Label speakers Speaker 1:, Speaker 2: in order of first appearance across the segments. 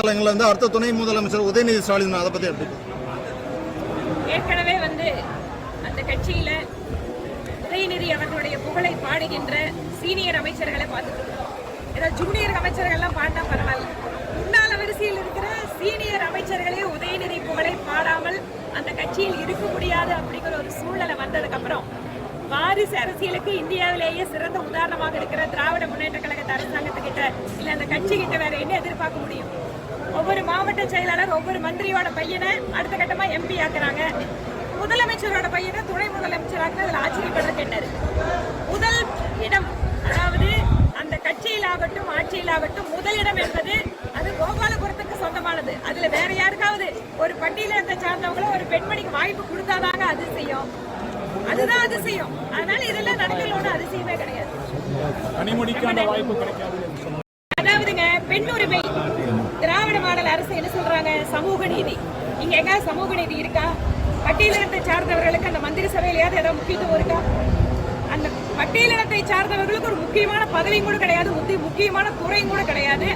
Speaker 1: வலைத்தளங்கள்ல அடுத்த துணை முதலமைச்சர் உதயநிதி ஸ்டாலின் அதை பத்தி எப்படி?
Speaker 2: ஏற்கனவே அந்த கட்சியில உதயநிதி அவர்களுடைய புகழை பாடுகின்ற சீனியர் அமைச்சர்களை பார்த்துட்டு ஏதாவது ஜூனியர் அமைச்சர்கள்லாம் பாடினா பரவாயில்ல, முன்னாள் வரிசையில் இருக்கிற சீனியர் அமைச்சர்களே உதயநிதி புகழை பாடாமல் அந்த கட்சியில் இருக்க முடியாது அப்படிங்கிற ஒரு சூழ்நிலை வந்ததுக்கு அப்புறம் வாரிசு அரசியலுக்கு இந்தியாவிலேயே சிறந்த உதாரணமாக இருக்கிற திராவிட முன்னேற்ற கழகத்தை அரசாங்கத்துக்கிட்ட இல்ல அந்த கட்சி கிட்ட வேற என்ன எதிர்பார்க்க முடியும்? ஒவ்வொரு மாவட்ட செயலாளர் ஒவ்வொரு மந்திரியோட பையனை அடுத்த கட்டமா எம்பி ஆக்குறாங்க, முதலமைச்சரோட பையனை துணை முதலமைச்சர் ஆக்குறது அதுல ஆச்சரியப்படுறதுக்கு என்ன? முதல் இடம், அதாவது அந்த கட்சியிலாகட்டும் ஆட்சியிலாகட்டும் முதலிடம் என்பது அது கோபாலபுரத்துக்கு சொந்தமானது. அதுல வேற யாருக்காவது ஒரு பட்டியலத்தை சார்ந்தவங்கள ஒரு பெண்மணிக்கு வாய்ப்பு கொடுத்தாதாங்க அதிசயம், அதுதான் அதிசயம். அதனால இதெல்லாம் நடக்கலோட அதிசயமே கிடையாது. அதாவதுங்க, பெண் உரிமை திராவிட மாடல் அரசு என்ன சொல்றாங்க? சமூக நீதி. இங்க எங்க சமூக நீதி இருக்கா? பட்டியலினத்தை சார்ந்தவர்களுக்கு அந்த மந்திரி சபையிலேயாவது ஏதாவது முக்கியத்துவம் இருக்கா? அந்த பட்டியலினத்தை சார்ந்தவர்களுக்கு ஒரு முக்கியமான பதவியும் கூட கிடையாது, முக்கியமான துறையும் கூட கிடையாது.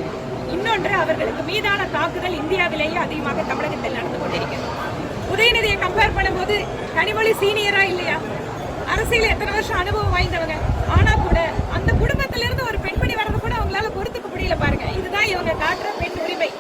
Speaker 2: இன்னொன்று, அவர்களுக்கு மீதான தாக்குதல் இந்தியாவிலேயே அதிகமாக தமிழகத்தில் நடந்து கொண்டிருக்கிறது. உதயநிதியை கம்பேர் பண்ணும்போது கனிமொழி சீனியரா இல்லையா? அரசியல் எத்தனை வருஷம் அனுபவம் வாய்ந்தவங்க. ஆனா கூட அந்த குடும்பத்திலிருந்து ஒரு பெண்மணி வரது கூட அவங்களால பொறுத்துக்க முடியல. பாருங்க, இதுதான் இவங்க காட்டுற பெண் உரிமை.